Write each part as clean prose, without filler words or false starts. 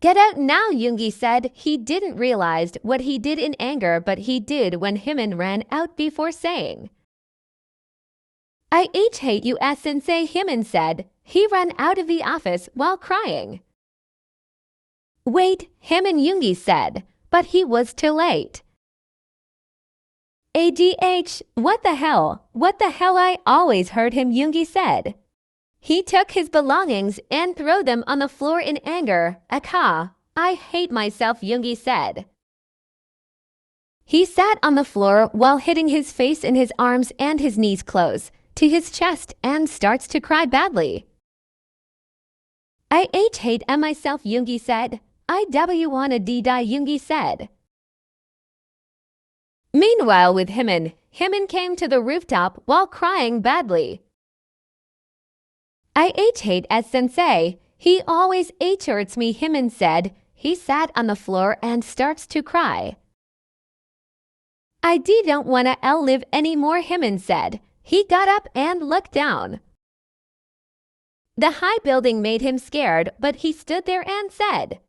Get out now, Yoongi said. He didn't realize what he did in anger, but he did when Hymin ran out before saying, I hate you, sensei, Hymin said. He ran out of the office while crying. Wait, Hymin, Yoongi said, but he was too late. What the hell? What the hell? I always heard him, Yoongi said. He took his belongings and threw them on the floor in anger. Aka, I hate myself, Yoongi said. He sat on the floor while hitting his face in his arms and his knees close to his chest and starts to cry badly. I hate myself, Yoongi said. I wanna die, Yoongi said. Meanwhile, with Hymin came to the rooftop while crying badly. I hate sensei. He always hurts me, Hymin said. He sat on the floor and starts to cry. I don't wanna live anymore, Hymin said. He got up and looked down. The high building made him scared, but he stood there and said,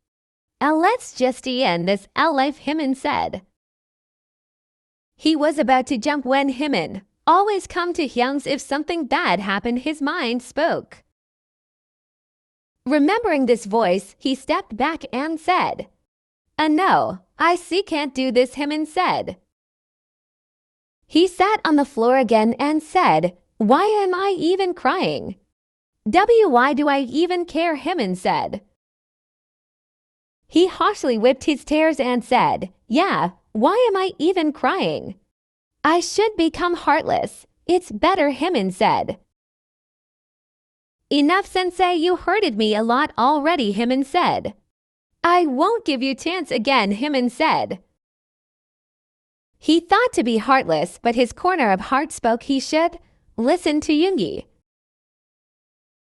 let's just end this life, Hymin said. He was about to jump when Hymin, always come to Hyung's if something bad happened, his mind spoke. Remembering this voice, he stepped back and said, no, I can't do this, Hymin said. He sat on the floor again and said, why am I even crying? Why do I even care, Hymin said. He harshly whipped his tears and said, yeah, why am I even crying? I should become heartless. It's better, Hymin said. Enough, sensei, you hurted me a lot already, Hymin said. I won't give you chance again, Hymin said. He thought to be heartless, but his corner of heart spoke he should listen to Yoongi.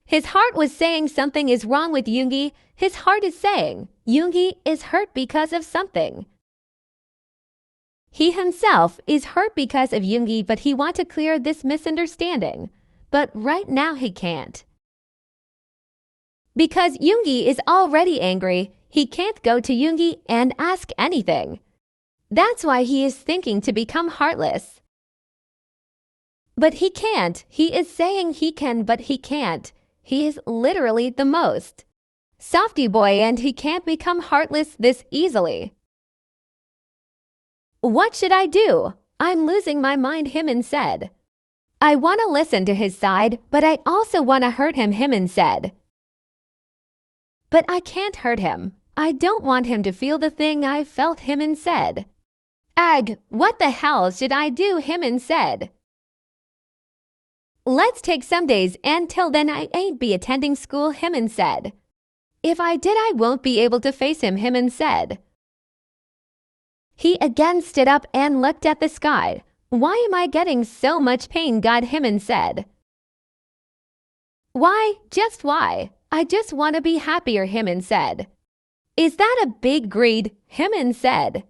His heart was saying something is wrong with Yoongi. His heart is saying Yoongi is hurt because of something. He himself is hurt because of Yoongi, but he wants to clear this misunderstanding. But right now he can't. Because Yoongi is already angry, he can't go to Yoongi and ask anything. That's why he is thinking to become heartless. But he can't. He is saying he can, but he can't. He is literally the most softy boy and he can't become heartless this easily. What should I do? I'm losing my mind, Hymin said. I want to listen to his side, but I also want to hurt him, Hymin said. But I can't hurt him. I don't want him to feel the thing I felt, Hymin said. What the hell should I do, Hymin said. Let's take some days and till then I ain't be attending school, Hymin said. If I did, I won't be able to face him, Hymin said. He again stood up and looked at the sky. Why am I getting so much pain, God, Hymin said. Why? Just why? I just want to be happier, Hymin said. Is that a big greed? Hymin said.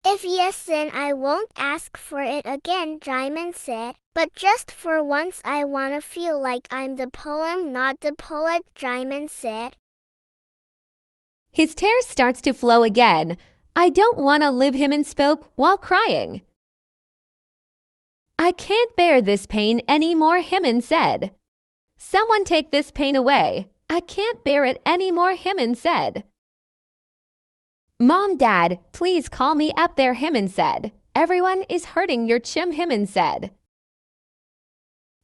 If yes, then I won't ask for it again, Jaimin said. But just for once I want to feel like I'm the poem, not the poet, Jaimin said. His tears starts to flow again. I don't want to live, Hymin spoke while crying. I can't bear this pain anymore, Hymin said. Someone take this pain away. I can't bear it anymore, Hymin said. Mom, Dad, please call me up there, Hymin said. Everyone is hurting your chim, Hymin said.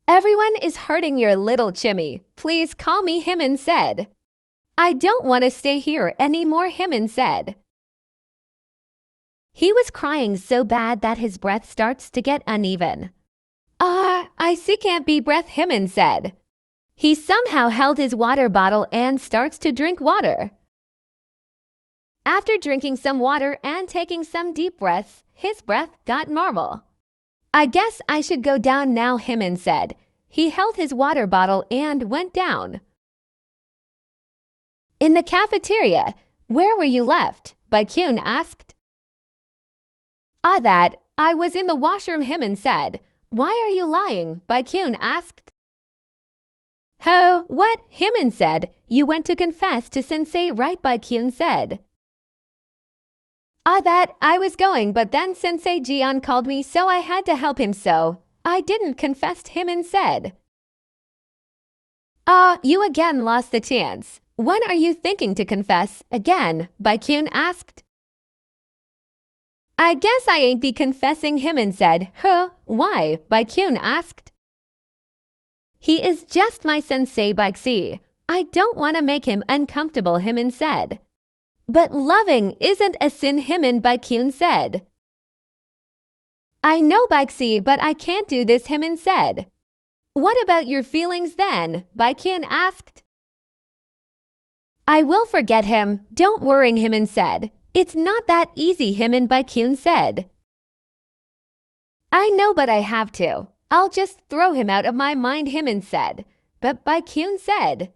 Everyone is hurting your little chimmy. Please call me, Hymin said. I don't want to stay here anymore, Hymin said. He was crying so bad that his breath starts to get uneven. I can't be breath, Hymin said. He somehow held his water bottle and starts to drink water. After drinking some water and taking some deep breaths, his breath got normal. I guess I should go down now, Hymin said. He held his water bottle and went down. In the cafeteria, where were you left? Baekhyun asked. I was in the washroom, Hymin said. Why are you lying? Baekhyun asked. Ho, what? Hymin said. You went to confess to sensei, right? Baekhyun said. That I was going, but then Sensei Jian called me, so I had to help him, so I didn't confess, Hymin said. You again lost the chance. When are you thinking to confess again? Baekhyun asked. I guess I ain't be confessing, Hymin said. Huh, why? Baekhyun asked. He is just my sensei, Baekhyun. I don't want to make him uncomfortable, Hymin said. But loving isn't a sin, Hymin, Baekhyun said. I know, Baekhyun, but I can't do this, Hymin said. What about your feelings then? Baekhyun asked. I will forget him. Don't worry, Hymin said. It's not that easy, Hymin, Baekhyun said. I know, but I have to. I'll just throw him out of my mind, Hymin said. But Baekhyun said.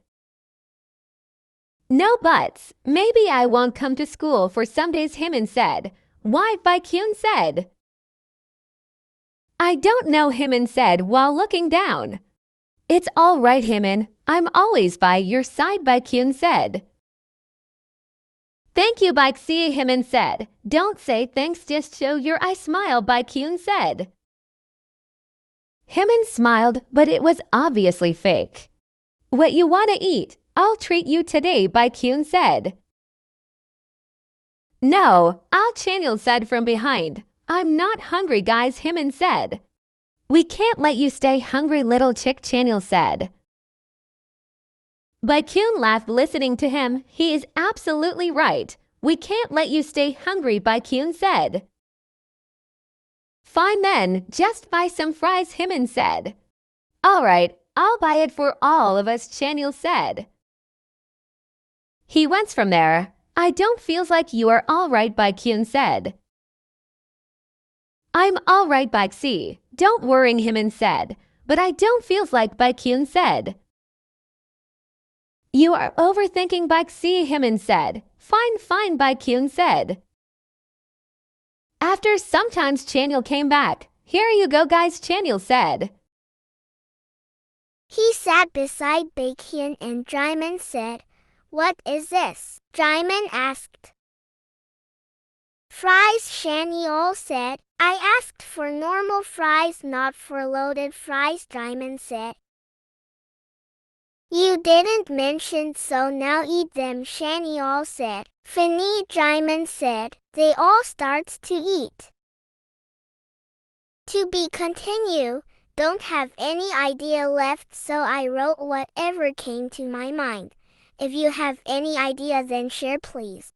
No buts. Maybe I won't come to school for some days, Hymin said. Why? Baekhyun said. I don't know, Hymin said while looking down. It's all right, Hymin. I'm always by your side, Baekhyun said. Thank you, Baekhyun, Hymin said. Don't say thanks, just show your eye smile, Baekhyun said. Hymin smiled, but it was obviously fake. What you want to eat? I'll treat you today, Baekhyun said. No, Chanyeol said from behind. I'm not hungry, guys, Hymin said. We can't let you stay hungry, little chick, Chanyeol said. Baekhyun laughed listening to him. He is absolutely right. We can't let you stay hungry, Baekhyun said. Fine then, just buy some fries, Hymin said. All right, I'll buy it for all of us, Chanyeol said. He went from there. I don't feel like you are all right, Baekhyun said. I'm all right, Baekhyun. Don't worry, Hymin said. But I don't feel like, Baekhyun said. You are overthinking, Baekhyun, Hymin said. Fine, Baekhyun said. After sometimes Chanyeol came back. Here you go, guys, Chanyeol said. He sat beside Baekhyun and Jimin said, What is this? Jimin asked. Fries, Chanyeol said. I asked for normal fries, not for loaded fries, Jimin said. You didn't mention, so now eat them, Chanyeol said. Fini, Jimin said. They all starts to eat. To be continue. Don't have any idea left, so I wrote whatever came to my mind. If you have any idea, then share, please.